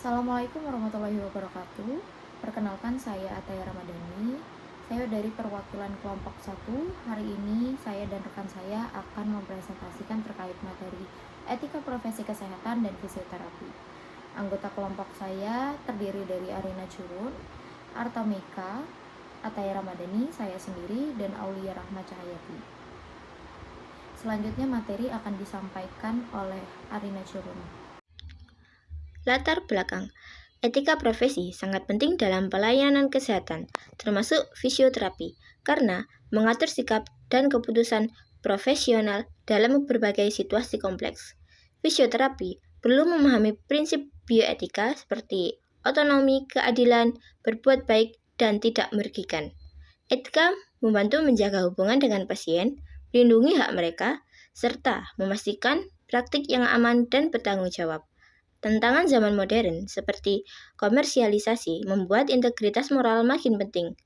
Assalamualaikum warahmatullahi wabarakatuh. Perkenalkan saya Ataya Ramadhani. Saya dari perwakilan kelompok 1. Hari ini saya dan rekan saya akan mempresentasikan terkait materi etika profesi kesehatan dan fisioterapi. Anggota kelompok saya terdiri dari Arina Curun, Arta Meka, Ataya Ramadhani, saya sendiri, dan Aulia Rahma Cahayati. Selanjutnya materi akan disampaikan oleh Arina Curun. Latar belakang. Etika profesi sangat penting dalam pelayanan kesehatan, termasuk fisioterapi, karena mengatur sikap dan keputusan profesional dalam berbagai situasi kompleks. Fisioterapi perlu memahami prinsip bioetika seperti otonomi, keadilan, berbuat baik, dan tidak merugikan. Etika membantu menjaga hubungan dengan pasien, melindungi hak mereka, serta memastikan praktik yang aman dan bertanggung jawab. Tantangan zaman modern seperti komersialisasi membuat integritas moral makin penting.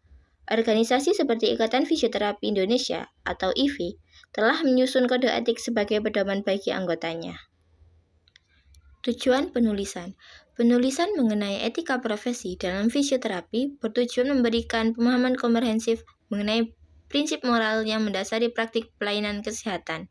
Organisasi seperti Ikatan Fisioterapi Indonesia atau IFI telah menyusun kode etik sebagai pedoman bagi anggotanya. Tujuan penulisan. Penulisan mengenai etika profesi dalam fisioterapi bertujuan memberikan pemahaman komprehensif mengenai prinsip moral yang mendasari praktik pelayanan kesehatan.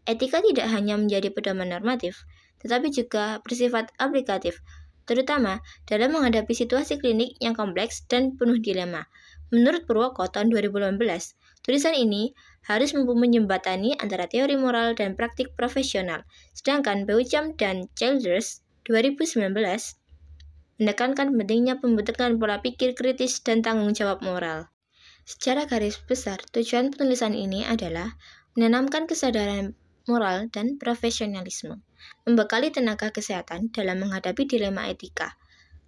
Etika tidak hanya menjadi pedoman normatif, tetapi juga bersifat aplikatif, terutama dalam menghadapi situasi klinik yang kompleks dan penuh dilema. Menurut Purwoko tahun 2018, tulisan ini harus mampu menjembatani antara teori moral dan praktik profesional, sedangkan Beauchamp dan Childress 2019 menekankan pentingnya pembentukan pola pikir kritis dan tanggung jawab moral. Secara garis besar, tujuan penulisan ini adalah menanamkan kesadaran moral dan profesionalisme, membekali tenaga kesehatan dalam menghadapi dilema etika,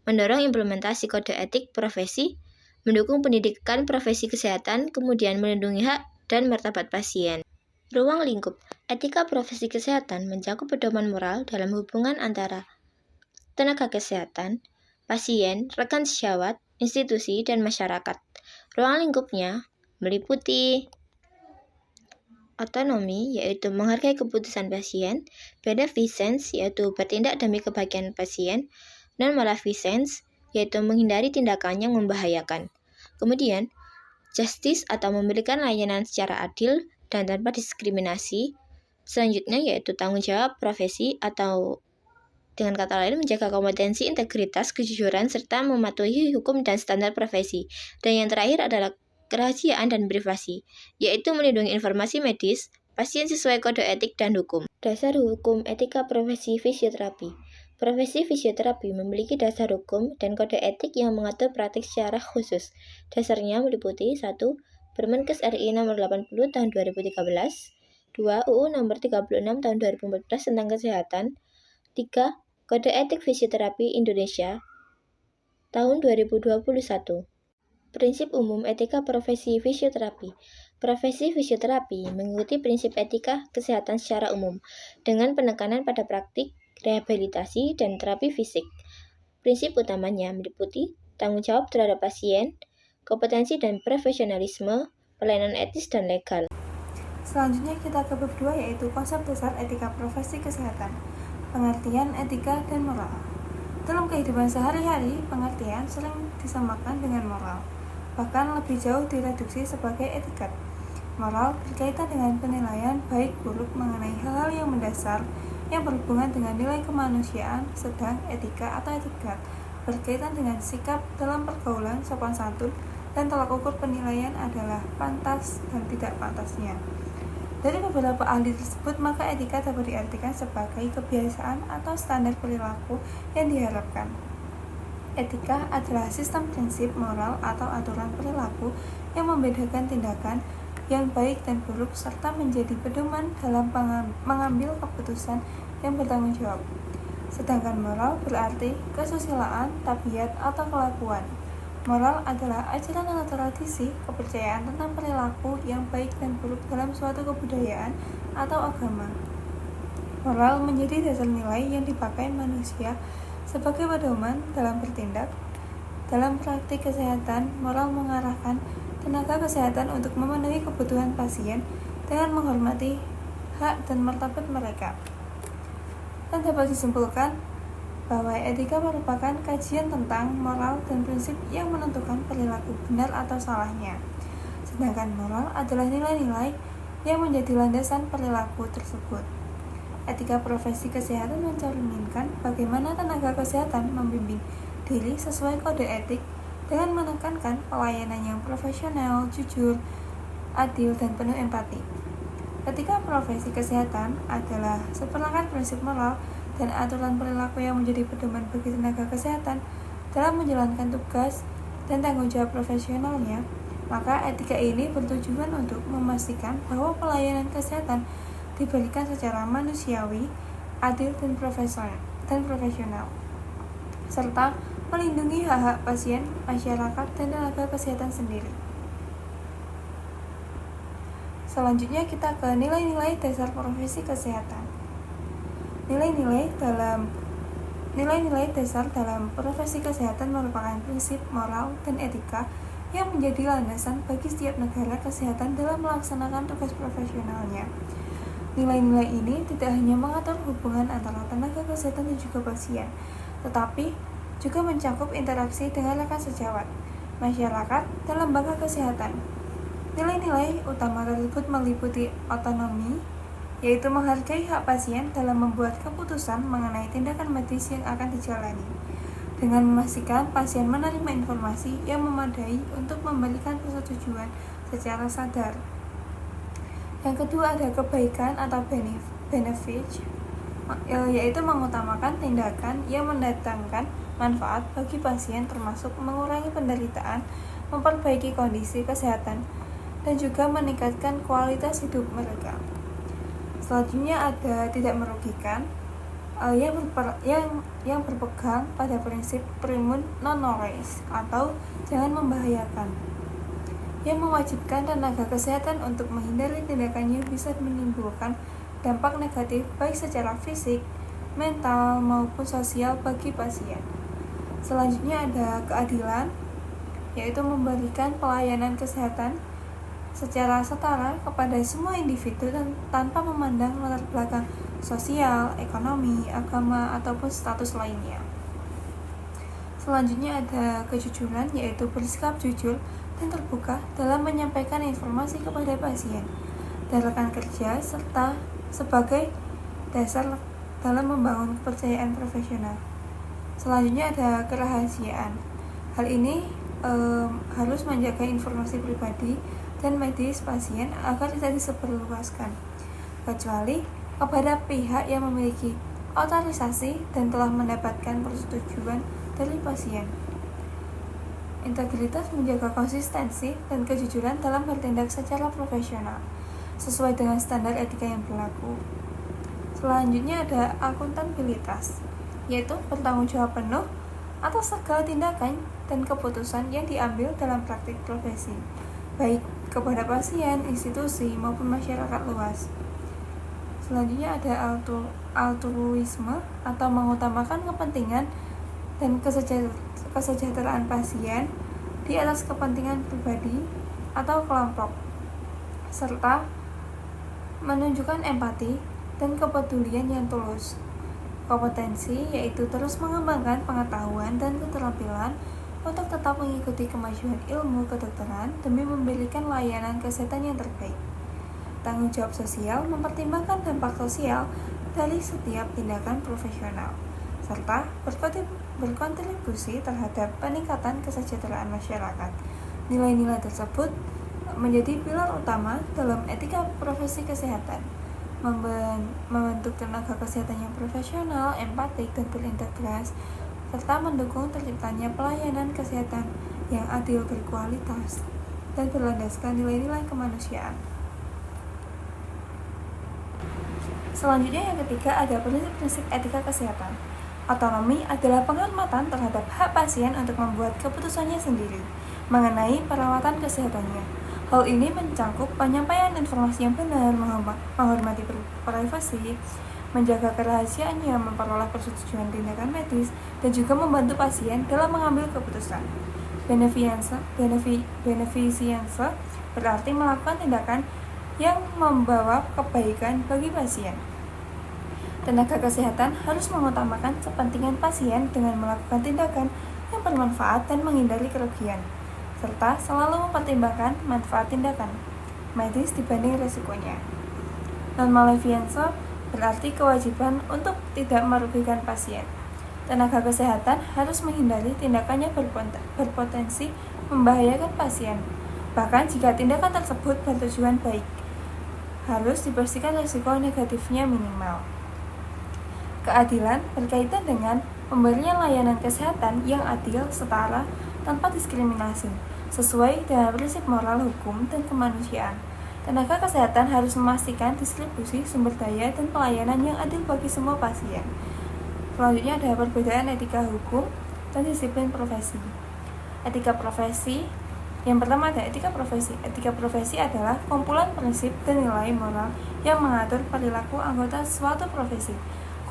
mendorong implementasi kode etik profesi, mendukung pendidikan profesi kesehatan, kemudian melindungi hak dan martabat pasien. Ruang lingkup etika profesi kesehatan mencakup pedoman moral dalam hubungan antara tenaga kesehatan, pasien, rekan sejawat, institusi, dan masyarakat. Ruang lingkupnya meliputi otonomi, yaitu menghargai keputusan pasien, beneficence, yaitu bertindak demi kebaikan pasien, non-maleficence, yaitu menghindari tindakan yang membahayakan. Kemudian, justice atau memberikan layanan secara adil dan tanpa diskriminasi. Selanjutnya yaitu tanggung jawab profesi atau dengan kata lain menjaga kompetensi, integritas, kejujuran, serta mematuhi hukum dan standar profesi. Dan yang terakhir adalah kerahasiaan dan privasi, yaitu melindungi informasi medis pasien sesuai kode etik dan hukum. Dasar hukum etika profesi fisioterapi. Profesi fisioterapi memiliki dasar hukum dan kode etik yang mengatur praktik secara khusus. Dasarnya meliputi 1. Permenkes RI nomor 80 tahun 2013, 2. UU nomor 36 tahun 2014 tentang kesehatan, 3. Kode etik fisioterapi Indonesia tahun 2021. Prinsip umum etika profesi fisioterapi. Profesi fisioterapi mengikuti prinsip etika kesehatan secara umum dengan penekanan pada praktik, rehabilitasi, dan terapi fisik. Prinsip utamanya meliputi tanggung jawab terhadap pasien, kompetensi dan profesionalisme, pelayanan etis dan legal. Selanjutnya kita ke bab 2, yaitu konsep dasar etika profesi kesehatan, pengertian etika dan moral. Dalam kehidupan sehari-hari, pengertian sering disamakan dengan moral, bahkan lebih jauh direduksi sebagai etikat. Moral berkaitan dengan penilaian baik buruk mengenai hal-hal yang mendasar yang berhubungan dengan nilai kemanusiaan, sedang etika atau etikat berkaitan dengan sikap dalam pergaulan, sopan santun, dan tolak ukur penilaian adalah pantas dan tidak pantasnya. Dari beberapa ahli tersebut, maka etika dapat diartikan sebagai kebiasaan atau standar perilaku yang diharapkan. Etika adalah sistem prinsip moral atau aturan perilaku yang membedakan tindakan yang baik dan buruk serta menjadi pedoman dalam mengambil keputusan yang bertanggung jawab. Sedangkan moral berarti kesusilaan, tabiat, atau kelakuan. Moral adalah ajaran atau tradisi, kepercayaan tentang perilaku yang baik dan buruk dalam suatu kebudayaan atau agama. Moral menjadi dasar nilai yang dipakai manusia sebagai pedoman dalam bertindak. Dalam praktik kesehatan, moral mengarahkan tenaga kesehatan untuk memenuhi kebutuhan pasien dengan menghormati hak dan martabat mereka. Dan dapat disimpulkan bahwa etika merupakan kajian tentang moral dan prinsip yang menentukan perilaku benar atau salahnya. Sedangkan moral adalah nilai-nilai yang menjadi landasan perilaku tersebut. Etika profesi kesehatan mencerminkan bagaimana tenaga kesehatan membimbing diri sesuai kode etik dengan menekankan pelayanan yang profesional, jujur, adil, dan penuh empati. Etika profesi kesehatan adalah seperangkat prinsip moral dan aturan perilaku yang menjadi pedoman bagi tenaga kesehatan dalam menjalankan tugas dan tanggung jawab profesionalnya. Maka etika ini bertujuan untuk memastikan bahwa pelayanan kesehatan diberikan secara manusiawi, adil, dan profesional, serta melindungi hak-hak pasien, masyarakat, dan tenaga kesehatan sendiri. Selanjutnya kita ke nilai-nilai dasar profesi kesehatan. Nilai-nilai dasar dalam profesi kesehatan merupakan prinsip moral dan etika yang menjadi landasan bagi setiap negara kesehatan dalam melaksanakan tugas profesionalnya. Nilai-nilai ini tidak hanya mengatur hubungan antara tenaga kesehatan dan juga pasien, tetapi juga mencakup interaksi dengan rekan sejawat, masyarakat, dan lembaga kesehatan. Nilai-nilai utama tersebut meliputi otonomi, yaitu menghargai hak pasien dalam membuat keputusan mengenai tindakan medis yang akan dijalani, dengan memastikan pasien menerima informasi yang memadai untuk memberikan persetujuan secara sadar. Yang kedua ada kebaikan atau benefit, yaitu mengutamakan tindakan yang mendatangkan manfaat bagi pasien, termasuk mengurangi penderitaan, memperbaiki kondisi kesehatan, dan juga meningkatkan kualitas hidup mereka. Selanjutnya ada tidak merugikan, yang berpegang pada prinsip primun non nocere atau jangan membahayakan, yang mewajibkan tenaga kesehatan untuk menghindari tindakan yang bisa menimbulkan dampak negatif baik secara fisik, mental, maupun sosial bagi pasien. Selanjutnya ada keadilan, yaitu memberikan pelayanan kesehatan secara setara kepada semua individu dan tanpa memandang latar belakang sosial, ekonomi, agama, ataupun status lainnya. Selanjutnya ada kejujuran, yaitu bersikap jujur dan terbuka dalam menyampaikan informasi kepada pasien dan rekan kerja, serta sebagai dasar dalam membangun kepercayaan profesional. Selanjutnya ada kerahasiaan. Hal ini harus menjaga informasi pribadi dan medis pasien agar tidak disebarluaskan, kecuali kepada pihak yang memiliki otorisasi dan telah mendapatkan persetujuan dari pasien. Integritas menjaga konsistensi dan kejujuran dalam bertindak secara profesional, sesuai dengan standar etika yang berlaku. Selanjutnya ada akuntabilitas, yaitu bertanggung jawab penuh atas segala tindakan dan keputusan yang diambil dalam praktik profesi, baik kepada pasien, institusi, maupun masyarakat luas. Selanjutnya ada altruisme atau mengutamakan kepentingan dan kesejahteraan pasien di atas kepentingan pribadi atau kelompok, serta menunjukkan empati dan kepedulian yang tulus. Kompetensi yaitu terus mengembangkan pengetahuan dan keterampilan untuk tetap mengikuti kemajuan ilmu kedokteran demi memberikan layanan kesehatan yang terbaik. Tanggung jawab sosial mempertimbangkan dampak sosial dari setiap tindakan profesional, serta berkontribusi terhadap peningkatan kesejahteraan masyarakat. Nilai-nilai tersebut menjadi pilar utama dalam etika profesi kesehatan, membentuk tenaga kesehatan yang profesional, empatik, dan berintegritas, serta mendukung terciptanya pelayanan kesehatan yang adil, berkualitas, dan berlandaskan nilai-nilai kemanusiaan. Selanjutnya yang ketiga ada prinsip-prinsip etika kesehatan. Otonomi adalah penghormatan terhadap hak pasien untuk membuat keputusannya sendiri mengenai perawatan kesehatannya. Hal ini mencangkup penyampaian informasi yang benar, menghormati privasi, menjaga kerahasiaannya, memperoleh persetujuan tindakan medis, dan juga membantu pasien dalam mengambil keputusan. Beneficience berarti melakukan tindakan yang membawa kebaikan bagi pasien. Tenaga kesehatan harus mengutamakan kepentingan pasien dengan melakukan tindakan yang bermanfaat dan menghindari kerugian, serta selalu mempertimbangkan manfaat tindakan medis dibanding risikonya. Non-malefiance berarti kewajiban untuk tidak merugikan pasien. Tenaga kesehatan harus menghindari tindakan yang berpotensi membahayakan pasien, bahkan jika tindakan tersebut bertujuan baik. Harus dipastikan risiko negatifnya minimal. Keadilan berkaitan dengan pemberian layanan kesehatan yang adil, setara, tanpa diskriminasi, sesuai dengan prinsip moral hukum dan kemanusiaan. Tenaga kesehatan harus memastikan distribusi sumber daya dan pelayanan yang adil bagi semua pasien. Selanjutnya ada perbedaan etika hukum dan disiplin profesi. Etika profesi. Yang pertama ada etika profesi. Etika profesi adalah kumpulan prinsip dan nilai moral yang mengatur perilaku anggota suatu profesi,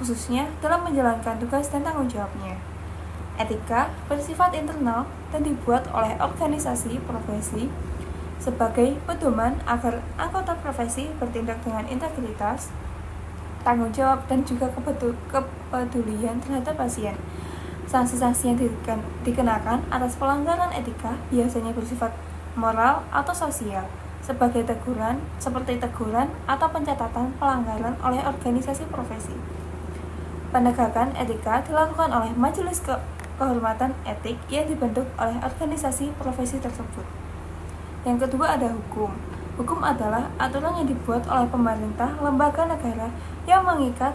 khususnya dalam menjalankan tugas dan tanggung jawabnya. Etika bersifat internal dan dibuat oleh organisasi profesi sebagai pedoman agar anggota profesi bertindak dengan integritas, tanggung jawab, dan juga kepedulian terhadap pasien. Sanksi-sanksi yang dikenakan atas pelanggaran etika biasanya bersifat moral atau sosial, seperti teguran atau pencatatan pelanggaran oleh organisasi profesi. Penegakan etika dilakukan oleh Majelis Kehormatan Etik yang dibentuk oleh organisasi profesi tersebut. Yang kedua ada hukum. Hukum adalah aturan yang dibuat oleh pemerintah, lembaga negara yang mengikat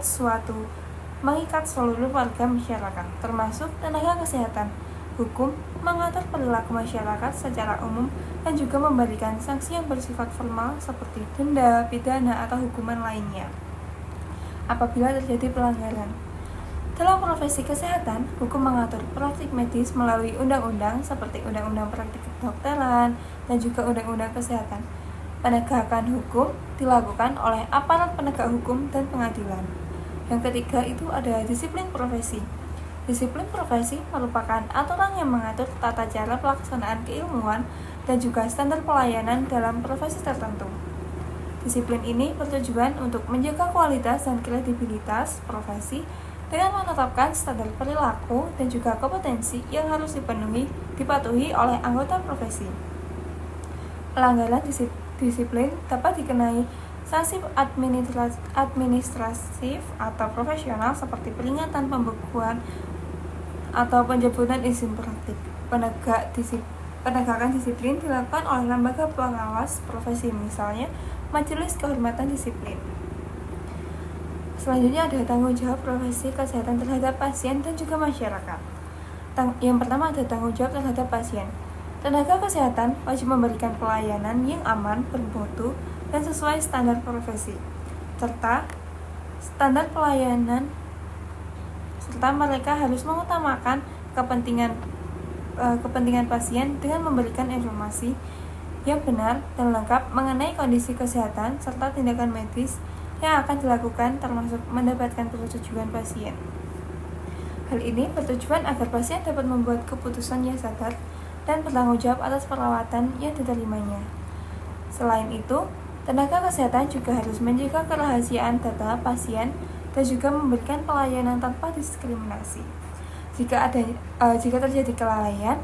seluruh warga masyarakat, termasuk tenaga kesehatan. Hukum mengatur perilaku masyarakat secara umum dan juga memberikan sanksi yang bersifat formal seperti denda, pidana, atau hukuman lainnya apabila terjadi pelanggaran. Dalam profesi kesehatan, hukum mengatur praktik medis melalui undang-undang seperti Undang-Undang Praktik Kedokteran dan juga Undang-Undang Kesehatan. Penegakan hukum dilakukan oleh aparat penegak hukum dan pengadilan. Yang ketiga itu ada disiplin profesi. Disiplin profesi merupakan aturan yang mengatur tata cara pelaksanaan keilmuan dan juga standar pelayanan dalam profesi tertentu. Disiplin ini bertujuan untuk menjaga kualitas dan kredibilitas profesi dengan menetapkan standar perilaku dan juga kompetensi yang harus dipatuhi oleh anggota profesi. Pelanggaran disiplin dapat dikenai sanksi administratif atau profesional seperti peringatan, pembekuan, atau pencabutan izin praktik. Penegakan disiplin dilakukan oleh lembaga pengawas profesi, misalnya Majelis Kehormatan Disiplin. Selanjutnya ada tanggung jawab profesi kesehatan terhadap pasien dan juga masyarakat. Yang pertama ada tanggung jawab terhadap pasien. Tenaga kesehatan wajib memberikan pelayanan yang aman, bermutu, dan sesuai standar profesi, serta mereka harus mengutamakan kepentingan pasien dengan memberikan informasi yang benar dan lengkap mengenai kondisi kesehatan serta tindakan medis yang akan dilakukan, termasuk mendapatkan persetujuan pasien. Hal ini bertujuan agar pasien dapat membuat keputusan yang sadar dan bertanggung jawab atas perawatan yang diterimanya. Selain itu, tenaga kesehatan juga harus menjaga kerahasiaan data pasien dan juga memberikan pelayanan tanpa diskriminasi. Jika terjadi kelalaian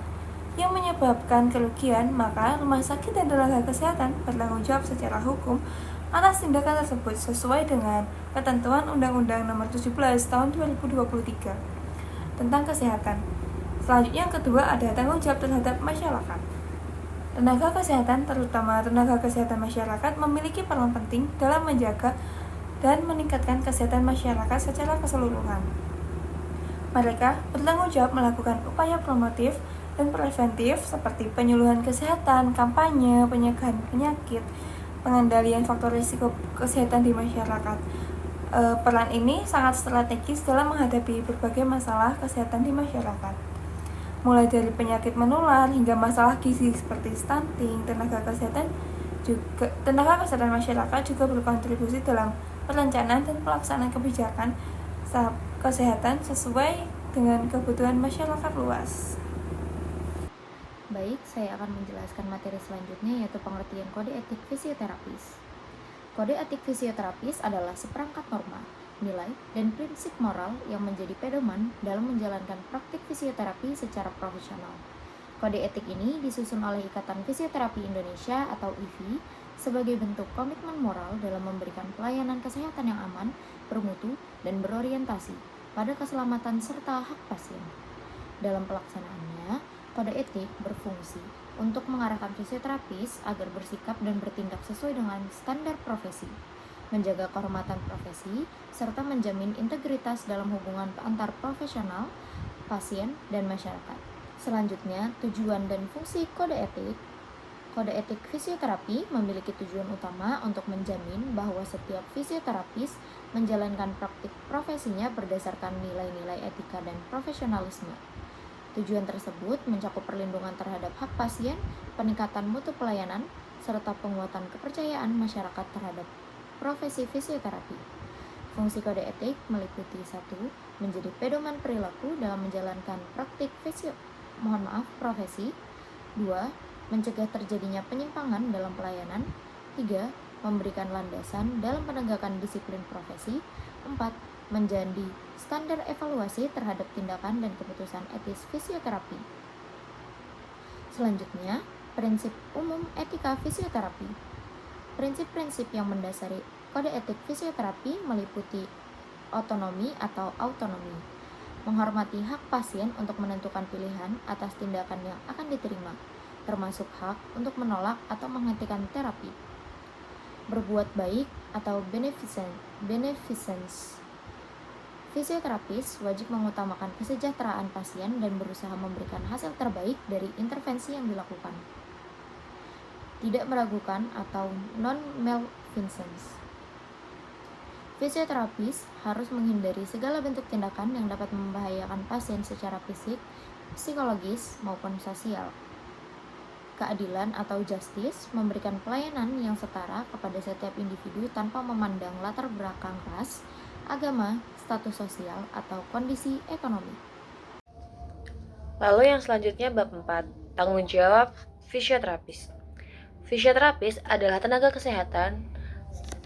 yang menyebabkan kerugian, maka rumah sakit dan tenaga kesehatan bertanggung jawab secara hukum atas tindakan tersebut sesuai dengan ketentuan Undang-Undang Nomor 17 Tahun 2023 tentang kesehatan. Selanjutnya yang kedua ada tanggung jawab terhadap masyarakat. Tenaga kesehatan, terutama tenaga kesehatan masyarakat, memiliki peran penting dalam menjaga dan meningkatkan kesehatan masyarakat secara keseluruhan. Mereka bertanggung jawab melakukan upaya promotif dan preventif seperti penyuluhan kesehatan, kampanye, pencegahan penyakit, pengendalian faktor risiko kesehatan di masyarakat. Peran ini sangat strategis dalam menghadapi berbagai masalah kesehatan di masyarakat. Mulai dari penyakit menular hingga masalah gizi seperti stunting, tenaga kesehatan masyarakat juga berkontribusi dalam perencanaan dan pelaksanaan kebijakan kesehatan sesuai dengan kebutuhan masyarakat luas. Baik, saya akan menjelaskan materi selanjutnya yaitu pengertian kode etik fisioterapis. Kode etik fisioterapis adalah seperangkat norma nilai, dan prinsip moral yang menjadi pedoman dalam menjalankan praktik fisioterapi secara profesional. Kode etik ini disusun oleh Ikatan Fisioterapi Indonesia atau IFI sebagai bentuk komitmen moral dalam memberikan pelayanan kesehatan yang aman, bermutu, dan berorientasi pada keselamatan serta hak pasien. Dalam pelaksanaannya, kode etik berfungsi untuk mengarahkan fisioterapis agar bersikap dan bertindak sesuai dengan standar profesi, menjaga kehormatan profesi, serta menjamin integritas dalam hubungan antar profesional, pasien, dan masyarakat. Selanjutnya, tujuan dan fungsi kode etik. Kode etik fisioterapi memiliki tujuan utama untuk menjamin bahwa setiap fisioterapis menjalankan praktik profesinya berdasarkan nilai-nilai etika dan profesionalisme. Tujuan tersebut mencakup perlindungan terhadap hak pasien, peningkatan mutu pelayanan, serta penguatan kepercayaan masyarakat terhadap profesi fisioterapi. Fungsi kode etik meliputi 1. Menjadi pedoman perilaku dalam menjalankan praktik profesi. 2. Mencegah terjadinya penyimpangan dalam pelayanan. 3. Memberikan landasan dalam penegakan disiplin profesi. 4. Menjadi standar evaluasi terhadap tindakan dan keputusan etis fisioterapi. Selanjutnya, prinsip umum etika fisioterapi. Prinsip-prinsip yang mendasari kode etik fisioterapi meliputi otonomi atau autonomi, menghormati hak pasien untuk menentukan pilihan atas tindakan yang akan diterima, termasuk hak untuk menolak atau menghentikan terapi. Berbuat baik atau beneficence. Fisioterapis wajib mengutamakan kesejahteraan pasien dan berusaha memberikan hasil terbaik dari intervensi yang dilakukan. Tidak meragukan atau non-malfeasance. Fisioterapis harus menghindari segala bentuk tindakan yang dapat membahayakan pasien secara fisik, psikologis, maupun sosial. Keadilan atau justice memberikan pelayanan yang setara kepada setiap individu tanpa memandang latar belakang ras, agama, status sosial, atau kondisi ekonomi. Lalu yang selanjutnya bab 4, tanggung jawab fisioterapis. Fisioterapis adalah tenaga kesehatan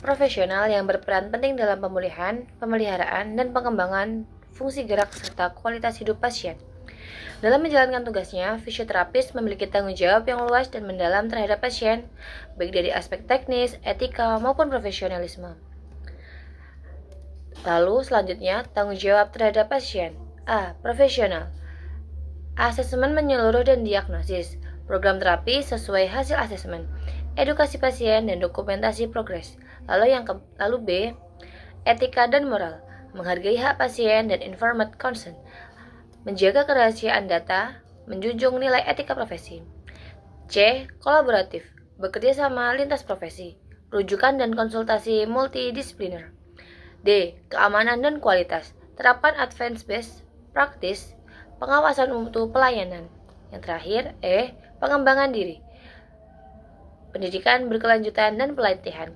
profesional yang berperan penting dalam pemulihan, pemeliharaan, dan pengembangan fungsi gerak serta kualitas hidup pasien. Dalam menjalankan tugasnya, fisioterapis memiliki tanggung jawab yang luas dan mendalam terhadap pasien, baik dari aspek teknis, etika, maupun profesionalisme. Lalu selanjutnya, tanggung jawab terhadap pasien. A. Profesional. Asesmen menyeluruh dan diagnosis, program terapi sesuai hasil asesmen, edukasi pasien, dan dokumentasi progres. Lalu B. Etika dan moral, menghargai hak pasien dan informed consent, menjaga kerahasiaan data, menjunjung nilai etika profesi. C. Kolaboratif, bekerja sama lintas profesi, rujukan dan konsultasi multidisipliner. D. Keamanan dan kualitas, terapkan advance best practice, pengawasan mutu pelayanan. Yang terakhir, E. Pengembangan diri, pendidikan berkelanjutan dan pelatihan.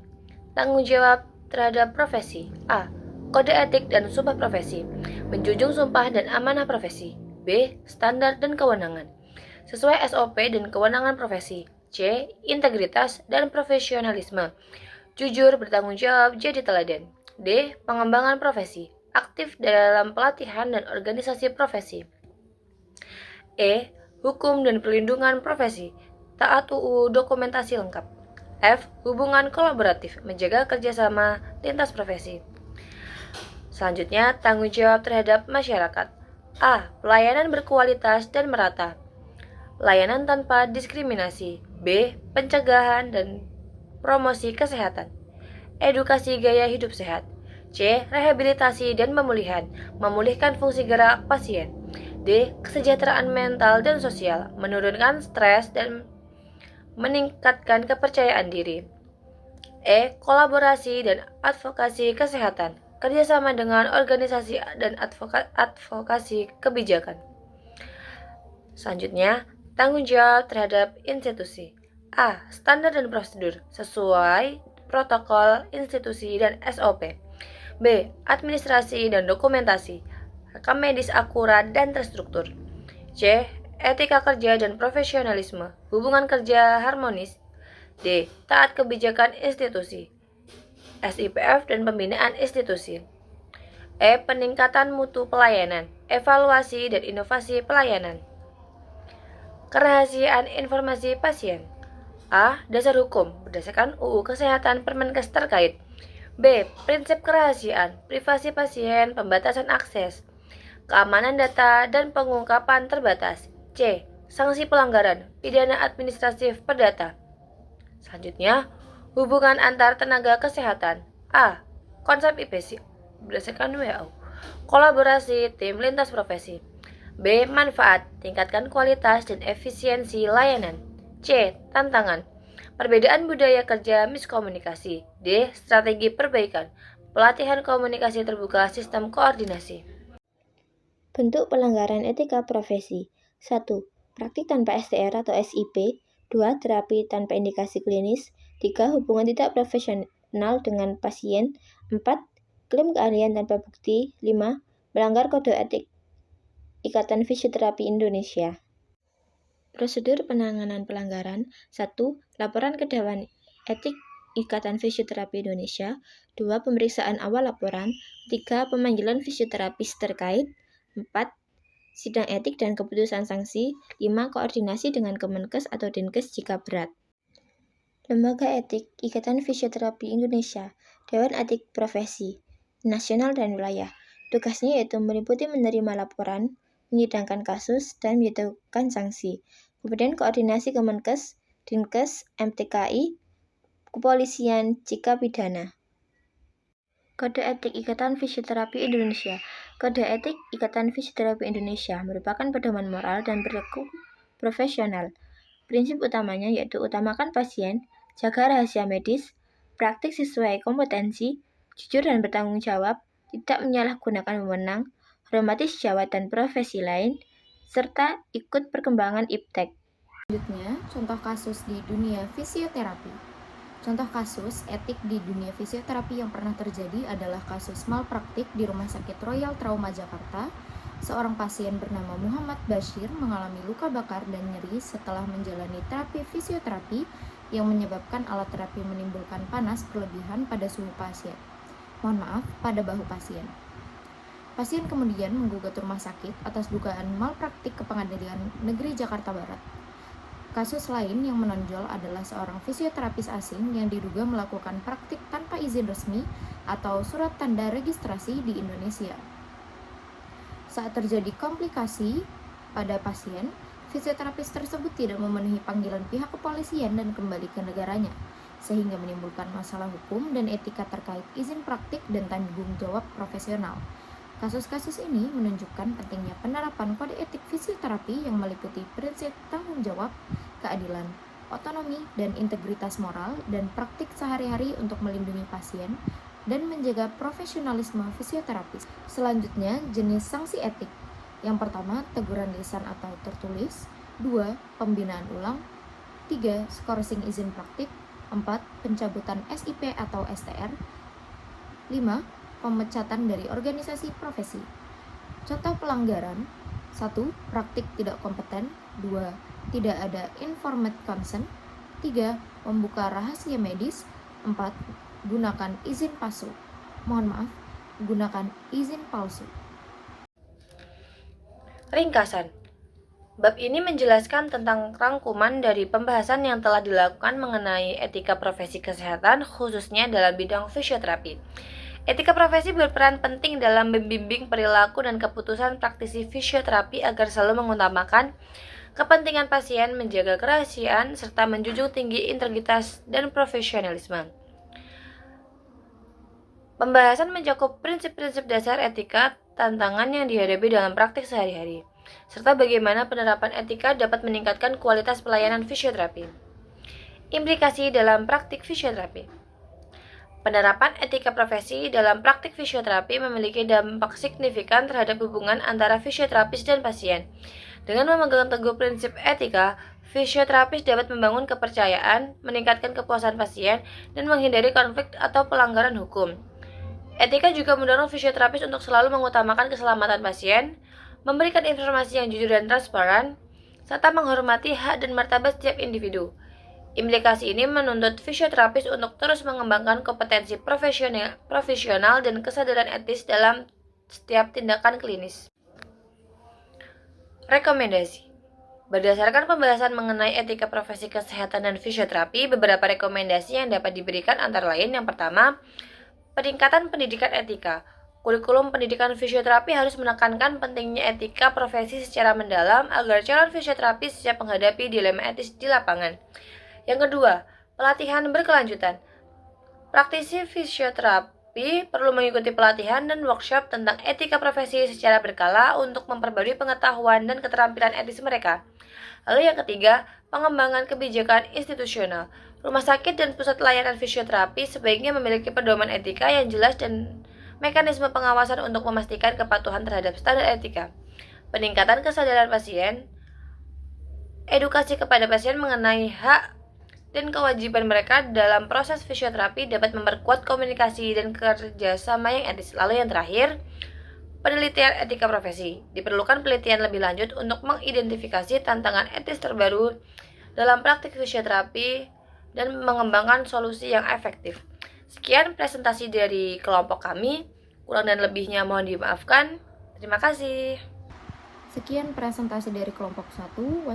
Tanggung jawab terhadap profesi. A. Kode etik dan sumpah profesi, menjunjung sumpah dan amanah profesi. B. Standar dan kewenangan, sesuai SOP dan kewenangan profesi. C. Integritas dan profesionalisme, jujur, bertanggung jawab, jadi teladan. D. Pengembangan profesi, aktif dalam pelatihan dan organisasi profesi. E. Hukum dan perlindungan profesi, taat UU dokumentasi lengkap. F. Hubungan kolaboratif, menjaga kerjasama lintas profesi. Selanjutnya, tanggung jawab terhadap masyarakat. A. Pelayanan berkualitas dan merata, layanan tanpa diskriminasi. B. Pencegahan dan promosi kesehatan, edukasi gaya hidup sehat. C. Rehabilitasi dan pemulihan, memulihkan fungsi gerak pasien. D. Kesejahteraan mental dan sosial, menurunkan stres dan meningkatkan kepercayaan diri. E. Kolaborasi dan advokasi kesehatan, kerjasama dengan organisasi dan advokasi kebijakan. Selanjutnya, tanggung jawab terhadap institusi. A. Standar dan prosedur, sesuai protokol institusi dan SOP. B. Administrasi dan dokumentasi, rekam medis akurat dan terstruktur. C. Etika kerja dan profesionalisme, hubungan kerja harmonis. D. Taat kebijakan institusi, SIPF dan pembinaan institusi. E. Peningkatan mutu pelayanan, evaluasi dan inovasi pelayanan. Kerahasiaan informasi pasien. A. Dasar hukum berdasarkan UU Kesehatan Permenkes terkait. B. Prinsip kerahasiaan, privasi pasien, pembatasan akses, keamanan data, dan pengungkapan terbatas. C. Sanksi pelanggaran, pidana administratif perdata. Selanjutnya, hubungan antar tenaga kesehatan. A. Konsep IPC berdasarkan WHO. Kolaborasi tim lintas profesi. B. Manfaat, tingkatkan kualitas dan efisiensi layanan. C. Tantangan, perbedaan budaya kerja, miskomunikasi. D. Strategi perbaikan, pelatihan komunikasi terbuka, sistem koordinasi. Bentuk pelanggaran etika profesi. 1. Praktik tanpa STR atau SIP. 2. Terapi tanpa indikasi klinis. 3. Hubungan tidak profesional dengan pasien. 4. Klaim keahlian tanpa bukti. 5. Melanggar kode etik Ikatan Fisioterapi Indonesia. Prosedur penanganan pelanggaran. 1. Laporan ke Dewan Etik Ikatan Fisioterapi Indonesia. 2. Pemeriksaan awal laporan. 3. Pemanggilan fisioterapis terkait. 4. Sidang etik dan keputusan sanksi. 5. Koordinasi dengan Kemenkes atau Dinkes jika berat. Lembaga Etik Ikatan Fisioterapi Indonesia. Dewan Etik Profesi Nasional dan Wilayah. Tugasnya yaitu meliputi menerima laporan, menyidangkan kasus, dan menjatuhkan sanksi. Kemudian koordinasi Kemenkes, Dinkes, MTKI, Kepolisian jika pidana. Kode Etik Ikatan Fisioterapi Indonesia. Kode Etik Ikatan Fisioterapi Indonesia merupakan pedoman moral dan perilaku profesional. Prinsip utamanya yaitu utamakan pasien, jaga rahasia medis, praktik sesuai kompetensi, jujur dan bertanggung jawab, tidak menyalahgunakan wewenang, hormati sejawat dan profesi lain, serta ikut perkembangan iptek. Selanjutnya, contoh kasus di dunia fisioterapi. Contoh kasus etik di dunia fisioterapi yang pernah terjadi adalah kasus malpraktik di Rumah Sakit Royal Trauma Jakarta. Seorang pasien bernama Muhammad Bashir mengalami luka bakar dan nyeri setelah menjalani terapi fisioterapi yang menyebabkan alat terapi menimbulkan panas berlebihan pada suhu pasien. Pada bahu pasien. Pasien kemudian menggugat rumah sakit atas dugaan malpraktik ke Pengadilan Negeri Jakarta Barat. Kasus lain yang menonjol adalah seorang fisioterapis asing yang diduga melakukan praktik tanpa izin resmi atau surat tanda registrasi di Indonesia. Saat terjadi komplikasi pada pasien, fisioterapis tersebut tidak memenuhi panggilan pihak kepolisian dan kembali ke negaranya, sehingga menimbulkan masalah hukum dan etika terkait izin praktik dan tanggung jawab profesional. Kasus-kasus ini menunjukkan pentingnya penerapan kode etik fisioterapi yang meliputi prinsip tanggung jawab, keadilan, otonomi, dan integritas moral dan praktik sehari-hari untuk melindungi pasien dan menjaga profesionalisme fisioterapis. Selanjutnya, jenis sanksi etik. Yang pertama, teguran lisan atau tertulis. 2. Pembinaan ulang. 3. Skorsing izin praktik. 4. Pencabutan SIP atau STR. 5. Pemecatan dari organisasi profesi. Contoh pelanggaran. 1. Praktik tidak kompeten. 2. Tidak ada informed consent. 3. Membuka rahasia medis. 4. Gunakan izin palsu. Gunakan izin palsu. Ringkasan. Bab ini menjelaskan tentang rangkuman dari pembahasan yang telah dilakukan mengenai etika profesi kesehatan, khususnya dalam bidang fisioterapi. Etika profesi berperan penting dalam membimbing perilaku dan keputusan praktisi fisioterapi agar selalu mengutamakan kepentingan pasien, menjaga kerahasiaan, serta menjunjung tinggi integritas dan profesionalisme. Pembahasan mencakup prinsip-prinsip dasar etika, tantangan yang dihadapi dalam praktik sehari-hari, serta bagaimana penerapan etika dapat meningkatkan kualitas pelayanan fisioterapi. Implikasi dalam praktik fisioterapi. Penerapan etika profesi dalam praktik fisioterapi memiliki dampak signifikan terhadap hubungan antara fisioterapis dan pasien. Dengan memegang teguh prinsip etika, fisioterapis dapat membangun kepercayaan, meningkatkan kepuasan pasien, dan menghindari konflik atau pelanggaran hukum. Etika juga mendorong fisioterapis untuk selalu mengutamakan keselamatan pasien, memberikan informasi yang jujur dan transparan, serta menghormati hak dan martabat setiap individu. Implikasi ini menuntut fisioterapis untuk terus mengembangkan kompetensi profesional dan kesadaran etis dalam setiap tindakan klinis. Rekomendasi. Berdasarkan pembahasan mengenai etika profesi kesehatan dan fisioterapi, beberapa rekomendasi yang dapat diberikan antara lain yang pertama, peningkatan pendidikan etika. Kurikulum pendidikan fisioterapi harus menekankan pentingnya etika profesi secara mendalam agar calon fisioterapis siap menghadapi dilema etis di lapangan. Yang kedua, pelatihan berkelanjutan. Praktisi fisioterapi perlu mengikuti pelatihan dan workshop tentang etika profesi secara berkala untuk memperbarui pengetahuan dan keterampilan etis mereka. Lalu yang ketiga, pengembangan kebijakan institusional. Rumah sakit dan pusat layanan fisioterapi sebaiknya memiliki pedoman etika yang jelas dan mekanisme pengawasan untuk memastikan kepatuhan terhadap standar etika. Peningkatan kesadaran pasien, edukasi kepada pasien mengenai hak dan kewajiban mereka dalam proses fisioterapi dapat memperkuat komunikasi dan kerjasama yang etis. Lalu yang terakhir, penelitian etika profesi. Diperlukan penelitian lebih lanjut untuk mengidentifikasi tantangan etis terbaru dalam praktik fisioterapi dan mengembangkan solusi yang efektif. Sekian presentasi dari kelompok kami. Kurang dan lebihnya mohon dimaafkan. Terima kasih. Sekian presentasi dari kelompok 1.